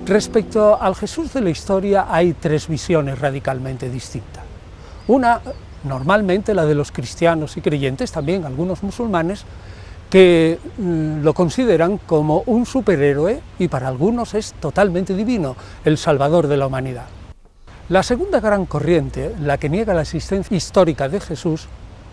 Respecto al Jesús de la historia hay tres visiones radicalmente distintas. Una, normalmente la de los cristianos y creyentes, también algunos musulmanes, que lo consideran como un superhéroe y para algunos es totalmente divino, el salvador de la humanidad. La segunda gran corriente, la que niega la existencia histórica de Jesús,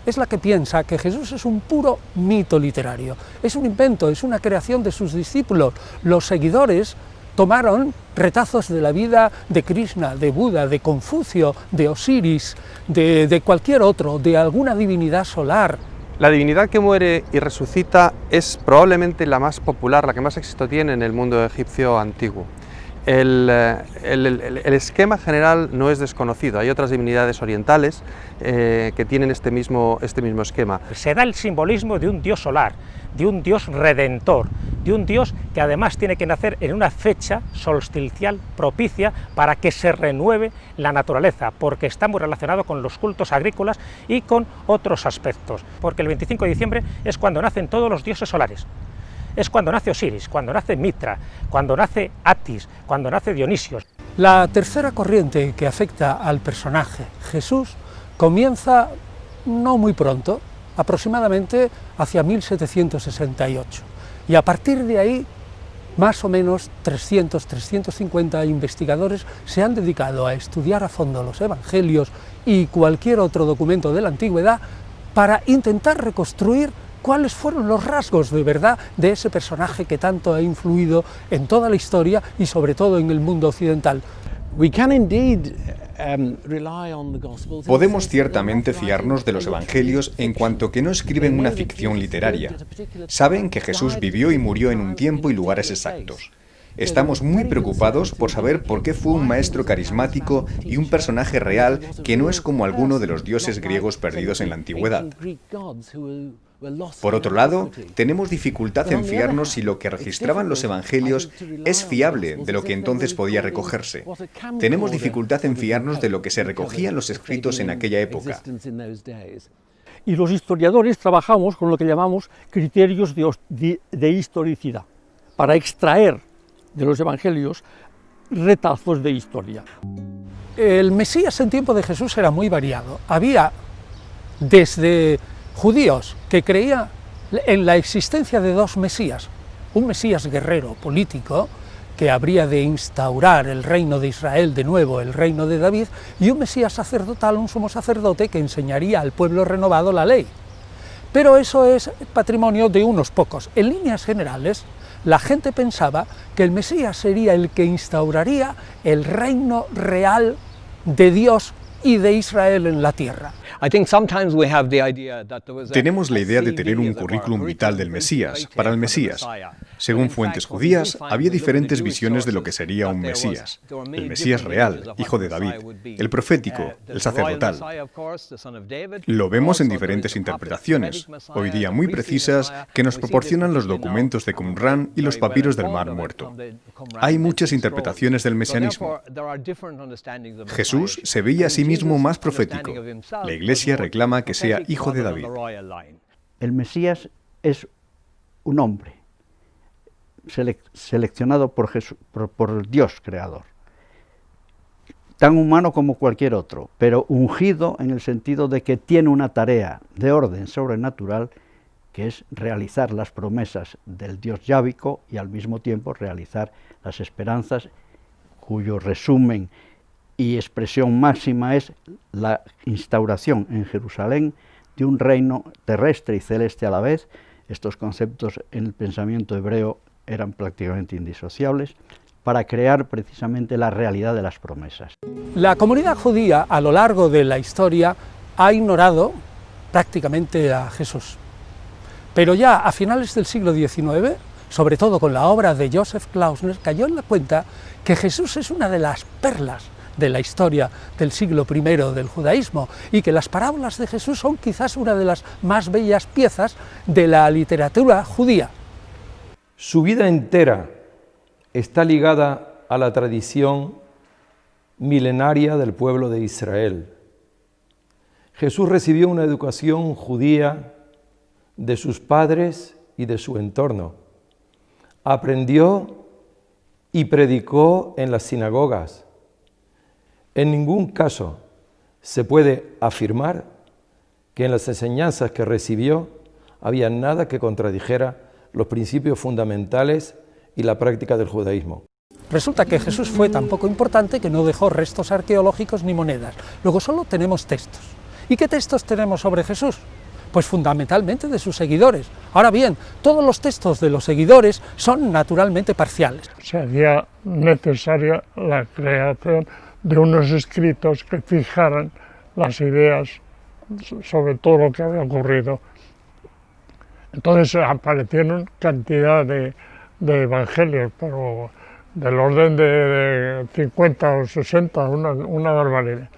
es la que piensa que Jesús es un puro mito literario, es un invento, es una creación de sus discípulos. Los seguidores tomaron retazos de la vida de Krishna, de Buda, de Confucio, de Osiris, de cualquier otro, de alguna divinidad solar. La divinidad que muere y resucita es probablemente la más popular, la que más éxito tiene en el mundo egipcio antiguo. El esquema general no es desconocido, hay otras divinidades orientales que tienen este mismo esquema. Se da el simbolismo de un dios solar, de un dios redentor, de un dios que además tiene que nacer en una fecha solsticial propicia para que se renueve la naturaleza, porque está muy relacionado con los cultos agrícolas y con otros aspectos, porque el 25 de diciembre es cuando nacen todos los dioses solares. Es cuando nace Osiris, cuando nace Mitra, cuando nace Atis, cuando nace Dionisio. La tercera corriente que afecta al personaje Jesús comienza no muy pronto, aproximadamente hacia 1768, y a partir de ahí más o menos 300-350 investigadores se han dedicado a estudiar a fondo los evangelios y cualquier otro documento de la antigüedad para intentar reconstruir cuáles fueron los rasgos de verdad de ese personaje que tanto ha influido en toda la historia y sobre todo en el mundo occidental. Podemos ciertamente fiarnos de los evangelios en cuanto que no escriben una ficción literaria. Saben que Jesús vivió y murió en un tiempo y lugares exactos. Estamos muy preocupados por saber por qué fue un maestro carismático y un personaje real que no es como alguno de los dioses griegos perdidos en la antigüedad. Por otro lado, tenemos dificultad en fiarnos si lo que registraban los evangelios es fiable de lo que entonces podía recogerse. Tenemos dificultad en fiarnos de lo que se recogía en los escritos en aquella época. Y los historiadores trabajamos con lo que llamamos criterios de historicidad, para extraer de los evangelios retazos de historia. El Mesías en tiempo de Jesús era muy variado. Había desde judíos que creían en la existencia de dos Mesías, un Mesías guerrero, político, que habría de instaurar el reino de Israel de nuevo, el reino de David, y un Mesías sacerdotal, un sumo sacerdote que enseñaría al pueblo renovado la ley. Pero eso es patrimonio de unos pocos. En líneas generales, la gente pensaba que el Mesías sería el que instauraría el reino real de Dios y de Israel en la tierra. Tenemos la idea de tener un currículum vital del Mesías, para el Mesías. Según fuentes judías, había diferentes visiones de lo que sería un Mesías. El Mesías real, hijo de David, el profético, el sacerdotal. Lo vemos en diferentes interpretaciones, hoy día muy precisas, que nos proporcionan los documentos de Qumran y los papiros del Mar Muerto. Hay muchas interpretaciones del mesianismo. Jesús se veía a sí mismo más profético. La Iglesia reclama que sea hijo de David. El Mesías es un hombre seleccionado por Dios creador, tan humano como cualquier otro, pero ungido en el sentido de que tiene una tarea de orden sobrenatural que es realizar las promesas del Dios yávico y al mismo tiempo realizar las esperanzas cuyo resumen y expresión máxima es la instauración en Jerusalén de un reino terrestre y celeste a la vez. Estos conceptos en el pensamiento hebreo eran prácticamente indisociables para crear precisamente la realidad de las promesas. La comunidad judía a lo largo de la historia ha ignorado prácticamente a Jesús. Pero ya a finales del siglo XIX, sobre todo con la obra de Joseph Klausner, cayó en la cuenta que Jesús es una de las perlas de la historia del siglo I del judaísmo y que las parábolas de Jesús son quizás una de las más bellas piezas de la literatura judía. Su vida entera está ligada a la tradición milenaria del pueblo de Israel. Jesús recibió una educación judía de sus padres y de su entorno. Aprendió y predicó en las sinagogas. En ningún caso se puede afirmar que en las enseñanzas que recibió había nada que contradijera los principios fundamentales y la práctica del judaísmo. Resulta que Jesús fue tan poco importante que no dejó restos arqueológicos ni monedas. Luego solo tenemos textos. ¿Y qué textos tenemos sobre Jesús? Pues fundamentalmente de sus seguidores. Ahora bien, todos los textos de los seguidores son naturalmente parciales. Se hacía necesaria la creación de unos escritos que fijaran las ideas sobre todo lo que había ocurrido. Entonces aparecieron cantidad de evangelios, pero del orden de 50 o 60, una barbaridad.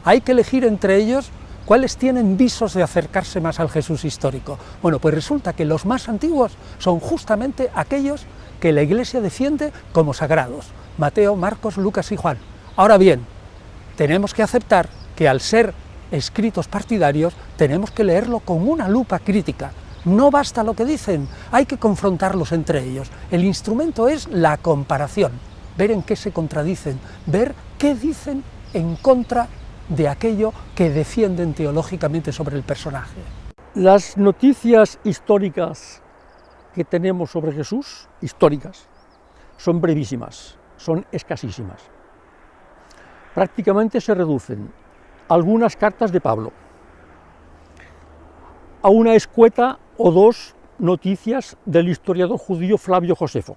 Hay que elegir entre ellos cuáles tienen visos de acercarse más al Jesús histórico. Bueno, pues resulta que los más antiguos son justamente aquellos que la Iglesia defiende como sagrados: Mateo, Marcos, Lucas y Juan. Ahora bien, tenemos que aceptar que al ser escritos partidarios tenemos que leerlo con una lupa crítica. No basta lo que dicen, hay que confrontarlos entre ellos. El instrumento es la comparación, ver en qué se contradicen, ver qué dicen en contra de aquello que defienden teológicamente sobre el personaje. Las noticias históricas que tenemos sobre Jesús, históricas, son brevísimas, son escasísimas. Prácticamente se reducen a algunas cartas de Pablo, a una escueta o dos noticias del historiador judío Flavio Josefo,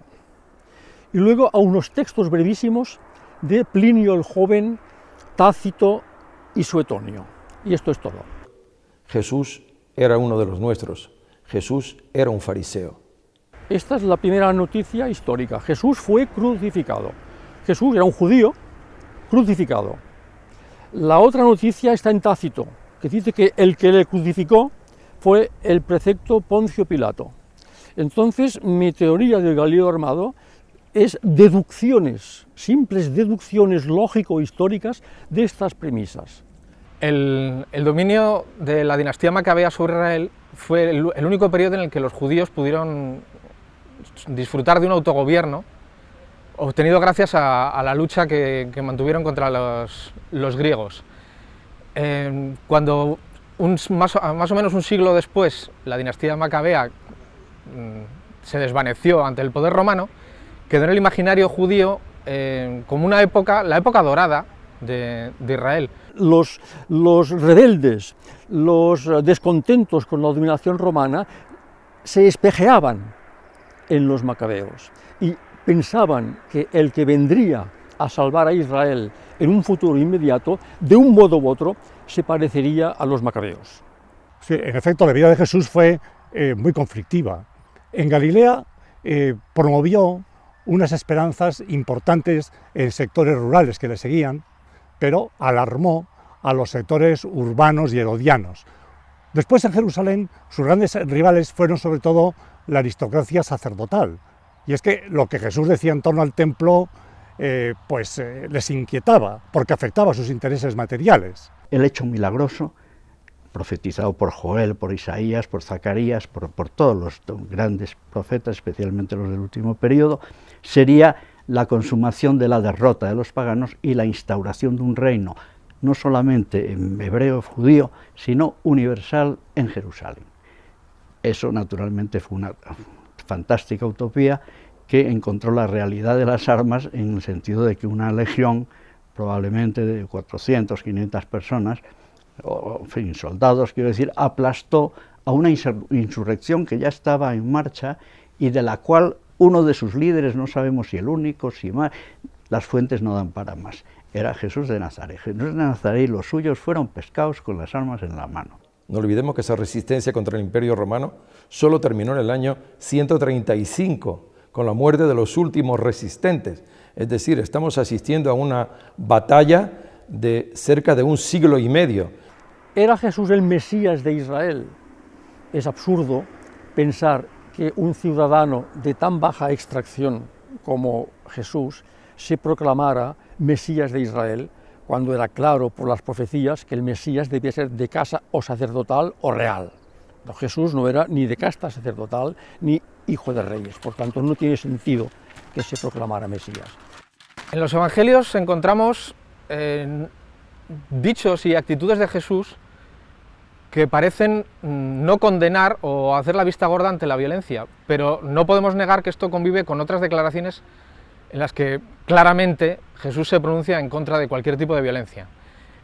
y luego a unos textos brevísimos de Plinio el Joven, Tácito y Suetonio. Y esto es todo. Jesús era uno de los nuestros. Jesús era un fariseo. Esta es la primera noticia histórica. Jesús fue crucificado. Jesús era un judío crucificado. La otra noticia está en Tácito, que dice que el que le crucificó fue el prefecto Poncio Pilato. Entonces, mi teoría del Galileo armado es deducciones, simples deducciones lógico-históricas de estas premisas. El dominio de la dinastía macabea sobre Israel fue el único periodo en el que los judíos pudieron disfrutar de un autogobierno obtenido gracias a la lucha que mantuvieron contra los griegos. Cuando más o menos un siglo después la dinastía macabea se desvaneció ante el poder romano, quedó en el imaginario judío como la época dorada de Israel. Los rebeldes, los descontentos con la dominación romana se espejeaban en los macabeos y pensaban que el que vendría a salvar a Israel en un futuro inmediato, de un modo u otro, se parecería a los macabeos. Sí, en efecto, la vida de Jesús fue muy conflictiva. En Galilea promovió unas esperanzas importantes en sectores rurales que le seguían, pero alarmó a los sectores urbanos y herodianos. Después, en Jerusalén, sus grandes rivales fueron sobre todo la aristocracia sacerdotal. Y es que lo que Jesús decía en torno al templo les inquietaba, porque afectaba a sus intereses materiales. El hecho milagroso, profetizado por Joel, por Isaías, por Zacarías, por todos los grandes profetas, especialmente los del último periodo, sería la consumación de la derrota de los paganos y la instauración de un reino, no solamente en hebreo judío, sino universal en Jerusalén. Eso naturalmente fue una fantástica utopía que encontró la realidad de las armas en el sentido de que una legión, probablemente de 400, 500 personas, o en fin, soldados, quiero decir, aplastó a una insurrección que ya estaba en marcha y de la cual uno de sus líderes, no sabemos si el único, si más, las fuentes no dan para más, era Jesús de Nazaret. Jesús de Nazaret y los suyos fueron pescados con las armas en la mano. No olvidemos que esa resistencia contra el Imperio Romano solo terminó en el año 135, con la muerte de los últimos resistentes. Es decir, estamos asistiendo a una batalla de cerca de un siglo y medio. ¿Era Jesús el Mesías de Israel? Es absurdo pensar que un ciudadano de tan baja extracción como Jesús se proclamara Mesías de Israel, cuando era claro por las profecías que el Mesías debía ser de casa o sacerdotal o real. Jesús no era ni de casta sacerdotal ni hijo de reyes, por tanto no tiene sentido que se proclamara Mesías. En los evangelios encontramos dichos y actitudes de Jesús que parecen no condenar o hacer la vista gorda ante la violencia, pero no podemos negar que esto convive con otras declaraciones en las que claramente Jesús se pronuncia en contra de cualquier tipo de violencia.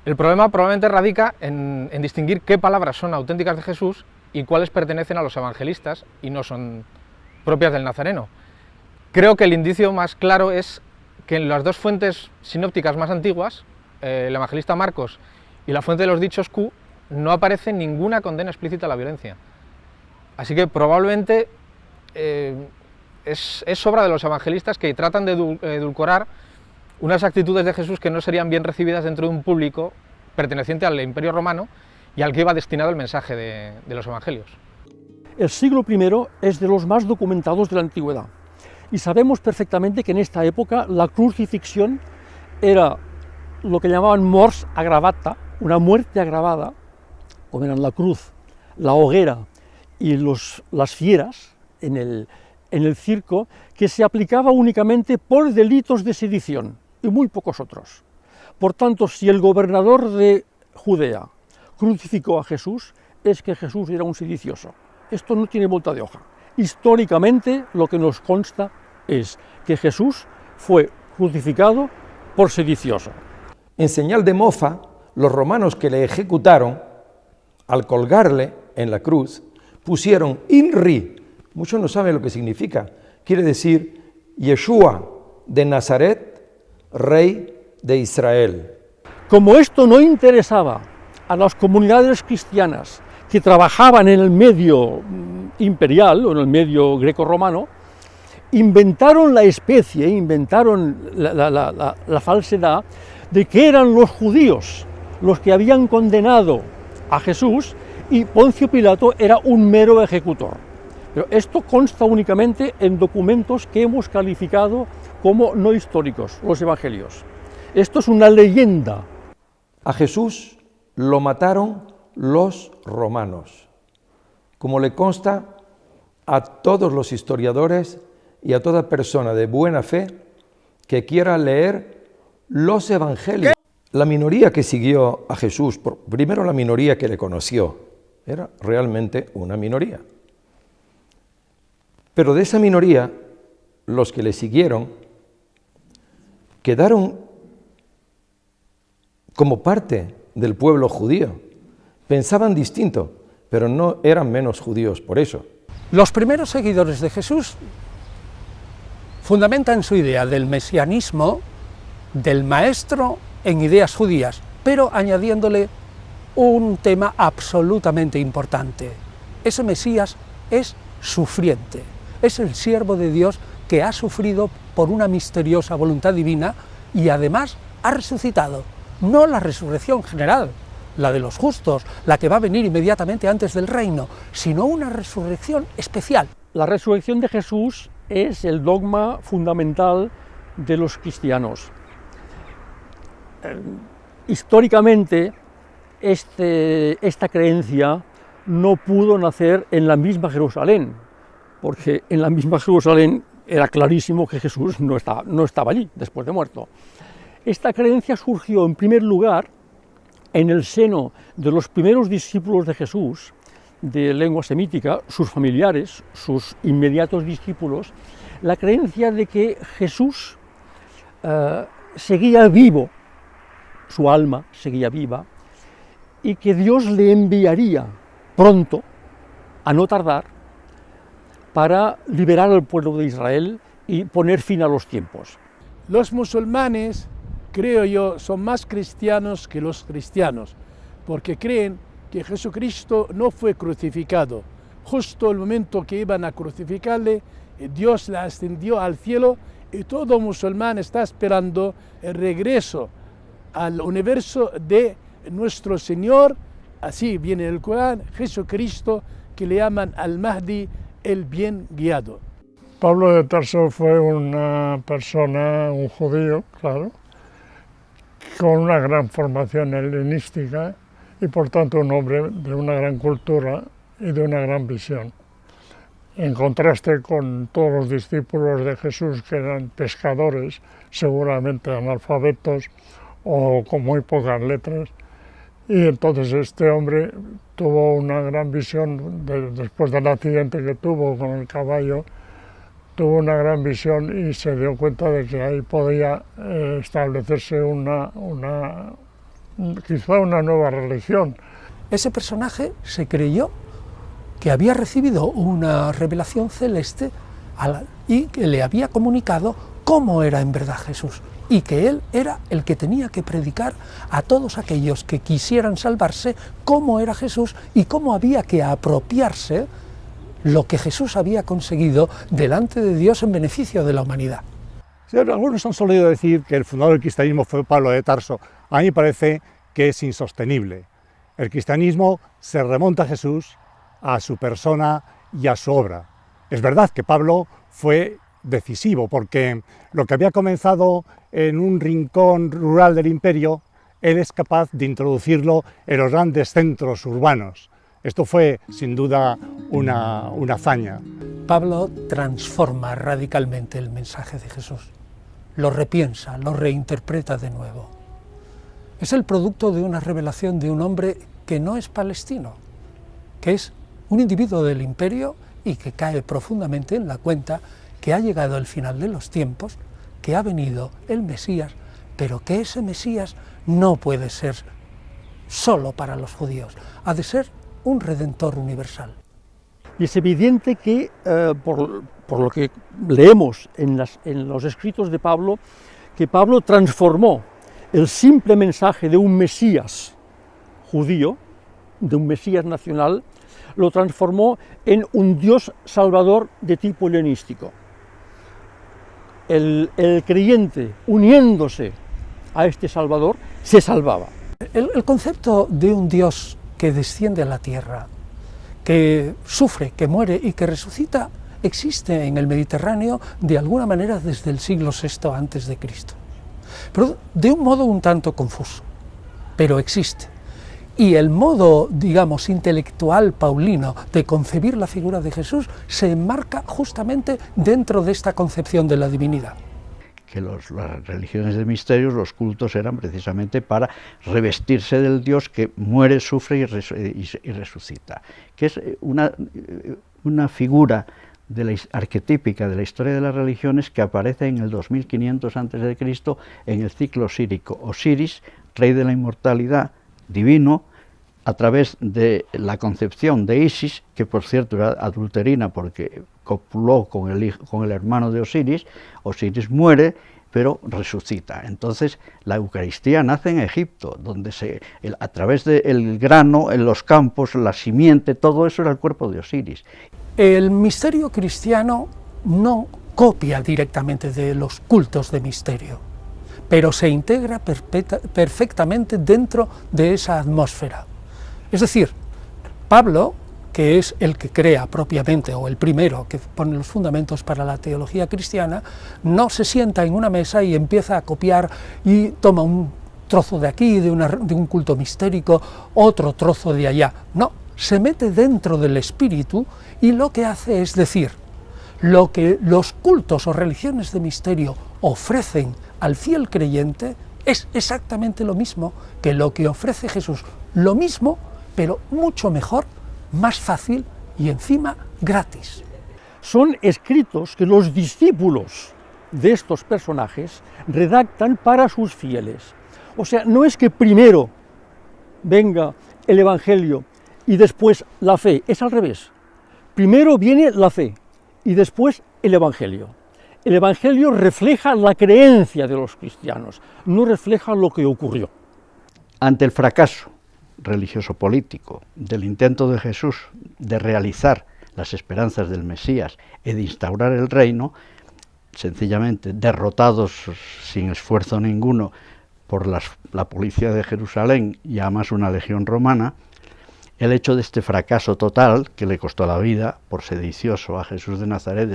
El problema probablemente radica en distinguir qué palabras son auténticas de Jesús y cuáles pertenecen a los evangelistas y no son propias del Nazareno. Creo que el indicio más claro es que en las dos fuentes sinópticas más antiguas, el evangelista Marcos y la fuente de los dichos Q, no aparece ninguna condena explícita a la violencia. Así que probablemente es obra de los evangelistas que tratan de edulcorar unas actitudes de Jesús que no serían bien recibidas dentro de un público perteneciente al Imperio Romano y al que iba destinado el mensaje de los evangelios. El siglo I es de los más documentados de la antigüedad y sabemos perfectamente que en esta época la crucifixión era lo que llamaban mors aggravata, una muerte agravada, como eran la cruz, la hoguera y las fieras en el circo, que se aplicaba únicamente por delitos de sedición y muy pocos otros. Por tanto, si el gobernador de Judea crucificó a Jesús, es que Jesús era un sedicioso. Esto no tiene vuelta de hoja. Históricamente, lo que nos consta es que Jesús fue crucificado por sedicioso. En señal de mofa, los romanos que le ejecutaron, al colgarle en la cruz, pusieron INRI. Muchos no saben lo que significa. Quiere decir Yeshua de Nazaret, rey de Israel. Como esto no interesaba a las comunidades cristianas que trabajaban en el medio imperial o en el medio greco-romano, inventaron la especie, inventaron la falsedad de que eran los judíos los que habían condenado a Jesús y Poncio Pilato era un mero ejecutor. Pero esto consta únicamente en documentos que hemos calificado como no históricos, los evangelios. Esto es una leyenda. A Jesús lo mataron los romanos, como le consta a todos los historiadores y a toda persona de buena fe que quiera leer los evangelios. La minoría que siguió a Jesús, primero la minoría que le conoció, era realmente una minoría. Pero de esa minoría, los que le siguieron quedaron como parte del pueblo judío. Pensaban distinto, pero no eran menos judíos por eso. Los primeros seguidores de Jesús fundamentan su idea del mesianismo, del maestro, en ideas judías, pero añadiéndole un tema absolutamente importante. Ese Mesías es sufriente, es el siervo de Dios que ha sufrido por una misteriosa voluntad divina y además ha resucitado. No la resurrección general, la de los justos, la que va a venir inmediatamente antes del reino, sino una resurrección especial. La resurrección de Jesús es el dogma fundamental de los cristianos. Históricamente, esta creencia no pudo nacer en la misma Jerusalén, porque en la misma Jerusalén era clarísimo que Jesús no estaba allí, después de muerto. Esta creencia surgió, en primer lugar, en el seno de los primeros discípulos de Jesús, de lengua semítica, sus familiares, sus inmediatos discípulos, la creencia de que Jesús seguía vivo, su alma seguía viva, y que Dios le enviaría pronto, a no tardar, para liberar al pueblo de Israel y poner fin a los tiempos. Los musulmanes, creo yo, son más cristianos que los cristianos, porque creen que Jesucristo no fue crucificado. Justo el momento que iban a crucificarle, Dios le ascendió al cielo y todo musulmán está esperando el regreso al universo de nuestro Señor. Así viene el Corán, Jesucristo, que le llaman al Mahdi, el bien guiado. Pablo de Tarso fue una persona, un judío, claro, con una gran formación helenística y por tanto un hombre de una gran cultura y de una gran visión. en contraste con todos los discípulos de Jesús que eran pescadores, seguramente analfabetos o con muy pocas letras. Y entonces este hombre tuvo una gran visión, después del accidente que tuvo con el caballo, tuvo una gran visión y se dio cuenta de que ahí podía establecerse quizá una nueva religión. Ese personaje se creyó que había recibido una revelación celeste y que le había comunicado cómo era en verdad Jesús, y que él era el que tenía que predicar a todos aquellos que quisieran salvarse cómo era Jesús y cómo había que apropiarse lo que Jesús había conseguido delante de Dios en beneficio de la humanidad. Sí, algunos han solido decir que el fundador del cristianismo fue Pablo de Tarso. A mí me parece que es insostenible. El cristianismo se remonta a Jesús, a su persona y a su obra. Es verdad que Pablo fue decisivo, porque lo que había comenzado en un rincón rural del imperio, él es capaz de introducirlo en los grandes centros urbanos. Esto fue, sin duda, una hazaña. Pablo transforma radicalmente el mensaje de Jesús, lo repiensa, lo reinterpreta de nuevo. Es el producto de una revelación de un hombre que no es palestino, que es un individuo del imperio y que cae profundamente en la cuenta que ha llegado el final de los tiempos, que ha venido el Mesías, pero que ese Mesías no puede ser solo para los judíos, ha de ser un redentor universal. Y es evidente que, por lo que leemos en los escritos de Pablo, que Pablo transformó el simple mensaje de un Mesías judío, de un Mesías nacional, lo transformó en un Dios salvador de tipo helenístico. El creyente, uniéndose a este Salvador, se salvaba. El concepto de un Dios que desciende a la tierra, que sufre, que muere y que resucita, existe en el Mediterráneo de alguna manera desde el siglo VI a.C., pero de un modo un tanto confuso, pero existe. Y el modo, digamos, intelectual paulino de concebir la figura de Jesús se enmarca justamente dentro de esta concepción de la divinidad. Que las religiones de misterios, los cultos, eran precisamente para revestirse del Dios que muere, sufre y resucita, que es una figura arquetípica de la historia de las religiones que aparece en el 2500 a.C. en el ciclo osírico. Osiris, rey de la inmortalidad, divino, a través de la concepción de Isis, que por cierto era adulterina porque copuló con el hermano de Osiris. Osiris muere, pero resucita. Entonces la Eucaristía nace en Egipto, donde a través del grano, en los campos, la simiente, todo eso era el cuerpo de Osiris. El misterio cristiano no copia directamente de los cultos de misterio, pero se integra perfectamente dentro de esa atmósfera. Es decir, Pablo, que es el que crea propiamente, o el primero que pone los fundamentos para la teología cristiana, no se sienta en una mesa y empieza a copiar y toma un trozo de aquí, de un culto mistérico, otro trozo de allá. No, se mete dentro del espíritu y lo que hace es decir, lo que los cultos o religiones de misterio ofrecen al fiel creyente es exactamente lo mismo que lo que ofrece Jesús, lo mismo, pero mucho mejor, más fácil y encima gratis. Son escritos que los discípulos de estos personajes redactan para sus fieles. O sea, no es que primero venga el Evangelio y después la fe, es al revés. Primero viene la fe y después el Evangelio. El Evangelio refleja la creencia de los cristianos, no refleja lo que ocurrió. Ante el fracaso religioso-político del intento de Jesús de realizar las esperanzas del Mesías y de instaurar el reino, sencillamente derrotados sin esfuerzo ninguno por la policía de Jerusalén y además una legión romana, el hecho de este fracaso total, que le costó la vida por sedicioso a Jesús de Nazaret,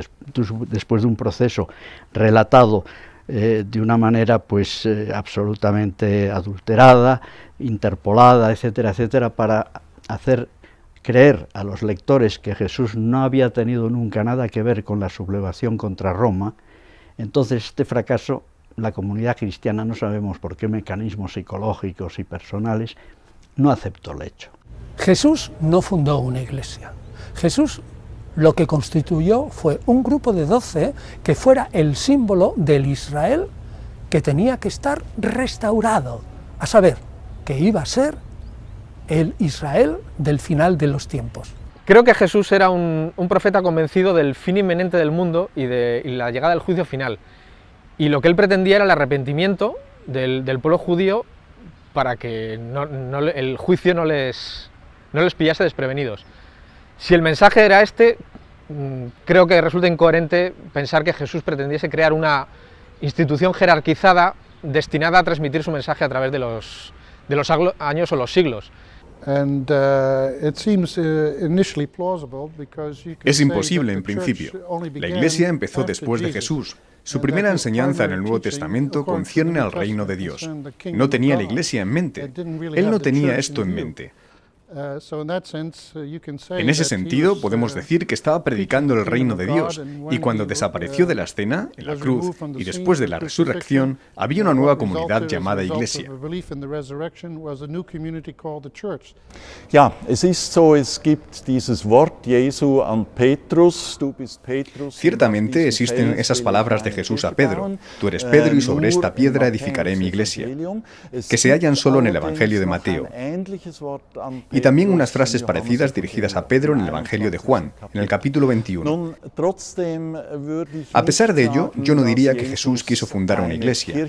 después de un proceso relatado de una manera pues absolutamente adulterada, interpolada, etcétera, etcétera, para hacer creer a los lectores que Jesús no había tenido nunca nada que ver con la sublevación contra Roma, entonces este fracaso, la comunidad cristiana, no sabemos por qué mecanismos psicológicos y personales, no aceptó el hecho. Jesús no fundó una iglesia. Jesús lo que constituyó fue un grupo de 12 que fuera el símbolo del Israel que tenía que estar restaurado, a saber, que iba a ser el Israel del final de los tiempos. Creo que Jesús era un profeta convencido del fin inminente del mundo y la llegada del juicio final. Y lo que él pretendía era el arrepentimiento del pueblo judío para que el juicio no les pillase desprevenidos. Si el mensaje era este, creo que resulta incoherente pensar que Jesús pretendiese crear una institución jerarquizada destinada a transmitir su mensaje a través de los años o los siglos. Es imposible en principio. La Iglesia empezó después de Jesús. Su primera enseñanza en el Nuevo Testamento concierne al reino de Dios. No tenía la Iglesia en mente. Él no tenía esto en mente. En ese sentido, podemos decir que estaba predicando el reino de Dios, y cuando desapareció de la escena, en la cruz, y después de la resurrección, había una nueva comunidad llamada Iglesia. Ja, es ist so, es gibt dieses Wort Jesu an Petrus, du bist Petrus. Ciertamente existen esas palabras de Jesús a Pedro: tú eres Pedro y sobre esta piedra edificaré mi iglesia, que se hallan solo en el Evangelio de Mateo. Y también unas frases parecidas dirigidas a Pedro en el Evangelio de Juan, en el capítulo 21. A pesar de ello, yo no diría que Jesús quiso fundar una iglesia.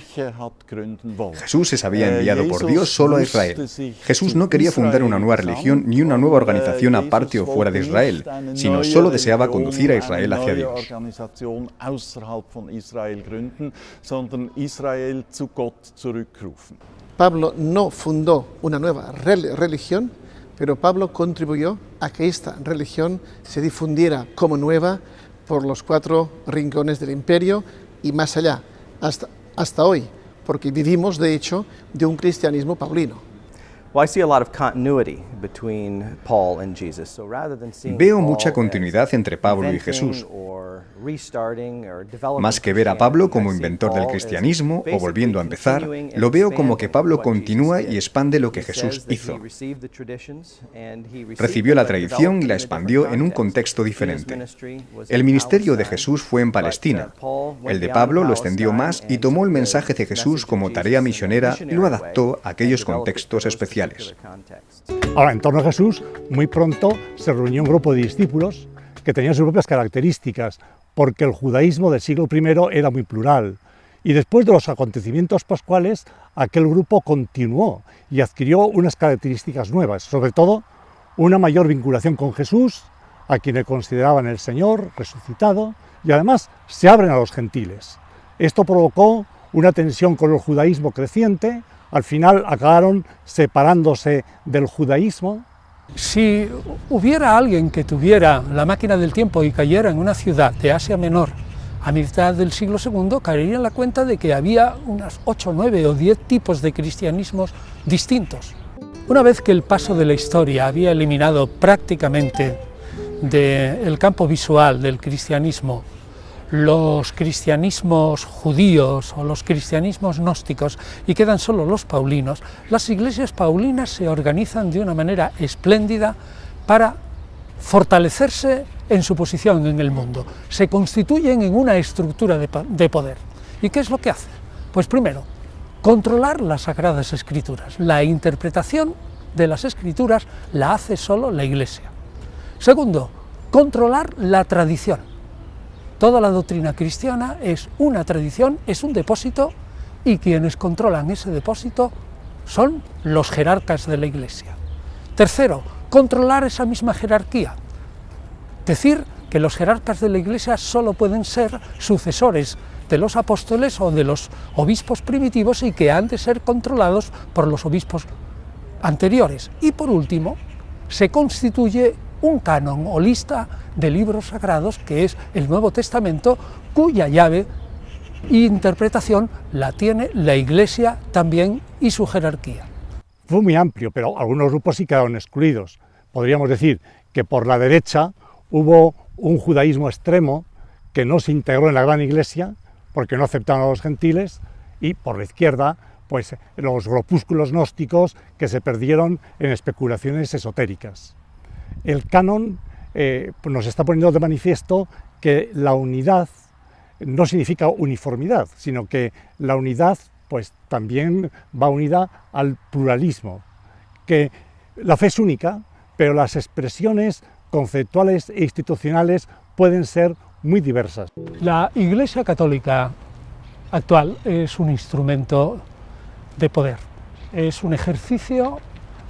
Jesús se había enviado por Dios solo a Israel. Jesús no quería fundar una nueva religión ni una nueva organización aparte o fuera de Israel, sino solo deseaba conducir a Israel hacia Dios. Pablo no fundó una nueva religión, pero Pablo contribuyó a que esta religión se difundiera como nueva por los 4 rincones del imperio y más allá, hasta hoy, porque vivimos de hecho de un cristianismo paulino. Veo mucha continuidad entre Pablo y Jesús. Más que ver a Pablo como inventor del cristianismo o volviendo a empezar, lo veo como que Pablo continúa y expande lo que Jesús hizo. Recibió la tradición y la expandió en un contexto diferente. El ministerio de Jesús fue en Palestina. El de Pablo lo extendió más y tomó el mensaje de Jesús como tarea misionera y lo adaptó a aquellos contextos especiales. Ahora, en torno a Jesús, muy pronto se reunió un grupo de discípulos que tenían sus propias características, porque el judaísmo del siglo I era muy plural. Y después de los acontecimientos pascuales, aquel grupo continuó y adquirió unas características nuevas, sobre todo una mayor vinculación con Jesús, a quien le consideraban el Señor resucitado, y además se abren a los gentiles. Esto provocó una tensión con el judaísmo creciente. Al final acabaron separándose del judaísmo. Si hubiera alguien que tuviera la máquina del tiempo y cayera en una ciudad de Asia Menor a mitad del siglo II, caería en la cuenta de que había unas 8, 9 o 10 tipos de cristianismos distintos. Una vez que el paso de la historia había eliminado prácticamente del campo visual del cristianismo los cristianismos judíos o los cristianismos gnósticos y quedan solo los paulinos, las iglesias paulinas se organizan de una manera espléndida para fortalecerse en su posición en el mundo. Se constituyen en una estructura de poder. ¿Y qué es lo que hacen? Pues primero, controlar las Sagradas Escrituras. La interpretación de las Escrituras la hace solo la Iglesia. Segundo, controlar la tradición. Toda la doctrina cristiana es una tradición, es un depósito, y quienes controlan ese depósito son los jerarcas de la Iglesia. Tercero, controlar esa misma jerarquía. Decir que los jerarcas de la Iglesia solo pueden ser sucesores de los apóstoles o de los obispos primitivos y que han de ser controlados por los obispos anteriores. Y por último, se constituye un canon o lista de libros sagrados que es el Nuevo Testamento, cuya llave e interpretación la tiene la Iglesia también y su jerarquía. Fue muy amplio, pero algunos grupos sí quedaron excluidos. podríamos decir que por la derecha hubo un judaísmo extremo que no se integró en la gran iglesia porque no aceptaban a los gentiles, y por la izquierda pues los grupúsculos gnósticos que se perdieron en especulaciones esotéricas. El canon nos está poniendo de manifiesto que la unidad no significa uniformidad, sino que la unidad pues también va unida al pluralismo, que la fe es única, pero las expresiones conceptuales e institucionales pueden ser muy diversas. La Iglesia Católica actual es un instrumento de poder, es un ejercicio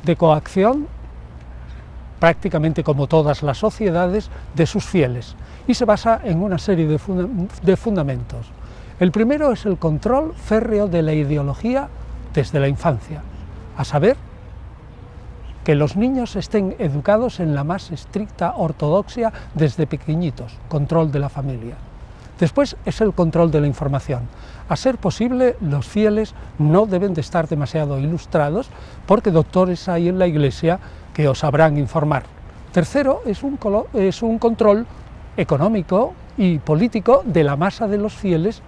de coacción, prácticamente como todas las sociedades, de sus fieles, y se basa en una serie de fundamentos. El primero es el control férreo de la ideología desde la infancia, a saber, que los niños estén educados en la más estricta ortodoxia desde pequeñitos, control de la familia. Después es el control de la información. A ser posible, los fieles no deben de estar demasiado ilustrados, porque doctores hay en la Iglesia que os sabrán informar. Tercero es un control económico y político de la masa de los fieles,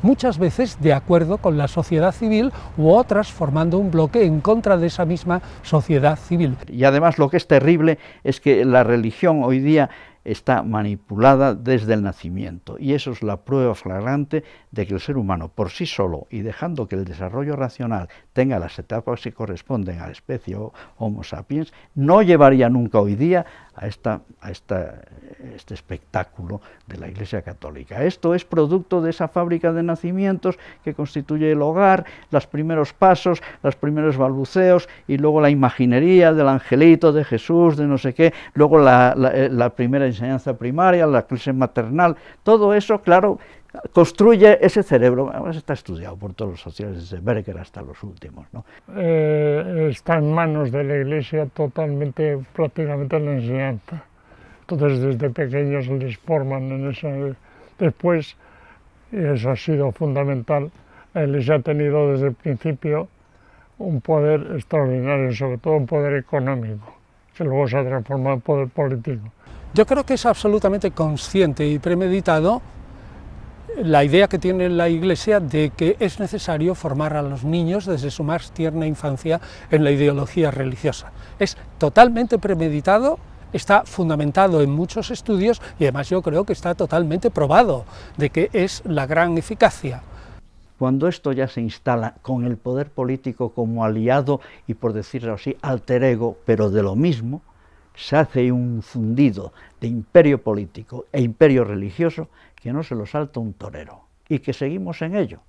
muchas veces de acuerdo con la sociedad civil u otras formando un bloque en contra de esa misma sociedad civil. Y además lo que es terrible es que la religión hoy día está manipulada desde el nacimiento, y eso es la prueba flagrante de que el ser humano por sí solo, y dejando que el desarrollo racional tenga las etapas que corresponden a la especie Homo sapiens, no llevaría nunca hoy día a este espectáculo de la Iglesia Católica. Esto es producto de esa fábrica de nacimientos que constituye el hogar, los primeros pasos, los primeros balbuceos, y luego la imaginería del angelito, de Jesús, de no sé qué, luego la primera enseñanza primaria, la clase maternal. Todo eso, claro, construye ese cerebro. Además está estudiado por todos los sociales, desde Berger hasta los últimos, ¿no? Está en manos de la Iglesia totalmente, prácticamente la enseñanza. Entonces desde pequeños les forman en esa. Después, y eso ha sido fundamental, la Iglesia ha tenido desde el principio un poder extraordinario, sobre todo un poder económico, que luego se ha transformado en poder político. Yo creo que es absolutamente consciente y premeditado la idea que tiene la Iglesia de que es necesario formar a los niños desde su más tierna infancia en la ideología religiosa. Es totalmente premeditado, está fundamentado en muchos estudios, y además yo creo que está totalmente probado de que es la gran eficacia. Cuando esto ya se instala con el poder político como aliado y, por decirlo así, alter ego, pero de lo mismo, se hace un fundido de imperio político e imperio religioso que no se lo salta un torero, y que seguimos en ello,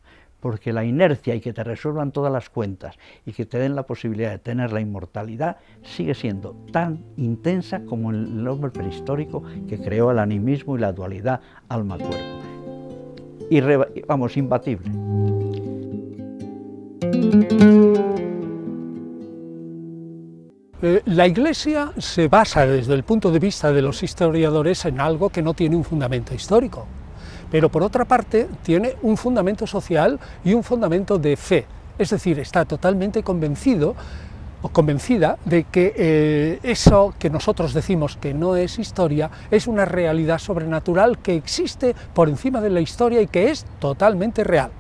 porque la inercia y que te resuelvan todas las cuentas y que te den la posibilidad de tener la inmortalidad sigue siendo tan intensa como el hombre prehistórico que creó el animismo y la dualidad alma-cuerpo. Vamos, imbatible. La Iglesia se basa desde el punto de vista de los historiadores en algo que no tiene un fundamento histórico, pero por otra parte tiene un fundamento social y un fundamento de fe, es decir, está totalmente convencido o convencida de que eso que nosotros decimos que no es historia es una realidad sobrenatural que existe por encima de la historia y que es totalmente real.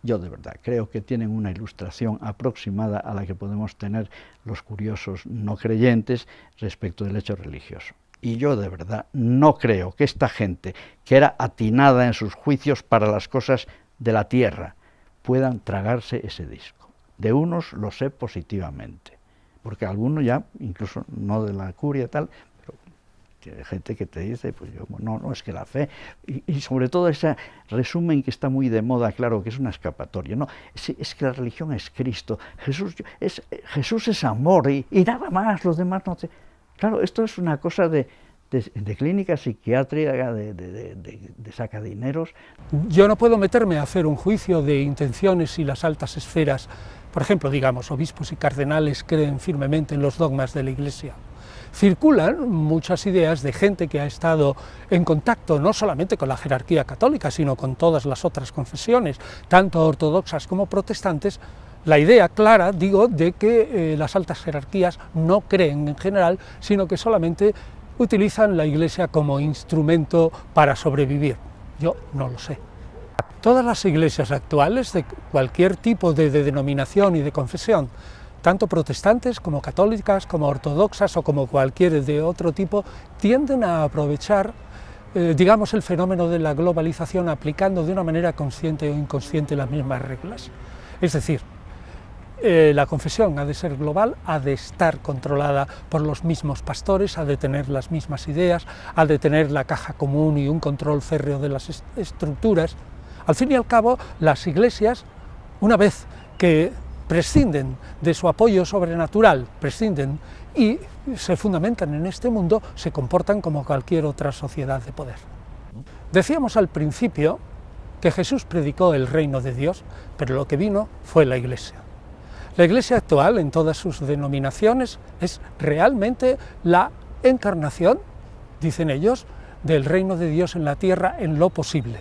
Yo de verdad creo que tienen una ilustración aproximada a la que podemos tener los curiosos no creyentes respecto del hecho religioso. Y yo de verdad no creo que esta gente, que era atinada en sus juicios para las cosas de la tierra, puedan tragarse ese disco. De unos lo sé positivamente, porque algunos ya, incluso no de la curia y tal, que hay gente que te dice, pues yo, no es que la fe, y sobre todo ese resumen que está muy de moda, claro, que es una escapatoria, no, es que la religión es Cristo, Jesús es amor, y nada más, los demás no te... Claro, esto es una cosa de clínica psiquiátrica, de sacadineros. Yo no puedo meterme a hacer un juicio de intenciones y las altas esferas, por ejemplo, digamos, obispos y cardenales creen firmemente en los dogmas de la Iglesia. Circulan muchas ideas de gente que ha estado en contacto no solamente con la jerarquía católica, sino con todas las otras confesiones, tanto ortodoxas como protestantes, La idea clara, digo, de que las altas jerarquías no creen en general, sino que solamente utilizan la Iglesia como instrumento para sobrevivir. Yo no lo sé. Todas las iglesias actuales, de cualquier tipo de denominación y de confesión, tanto protestantes como católicas, como ortodoxas o como cualquier de otro tipo, tienden a aprovechar, digamos, el fenómeno de la globalización aplicando de una manera consciente o inconsciente las mismas reglas. Es decir, la confesión ha de ser global, ha de estar controlada por los mismos pastores, ha de tener las mismas ideas, ha de tener la caja común y un control férreo de las estructuras. Al fin y al cabo, las iglesias, una vez que prescinden de su apoyo sobrenatural, prescinden y se fundamentan en este mundo, se comportan como cualquier otra sociedad de poder. Decíamos al principio que Jesús predicó el reino de Dios, pero lo que vino fue la Iglesia. La Iglesia actual, en todas sus denominaciones, es realmente la encarnación, dicen ellos, del reino de Dios en la tierra en lo posible.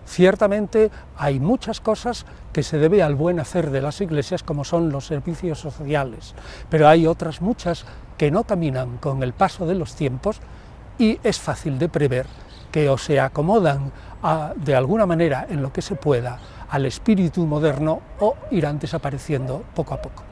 Ciertamente hay muchas cosas que se debe al buen hacer de las iglesias, como son los servicios sociales, pero hay otras muchas que no caminan con el paso de los tiempos y es fácil de prever que o se acomodan de alguna manera en lo que se pueda al espíritu moderno o irán desapareciendo poco a poco.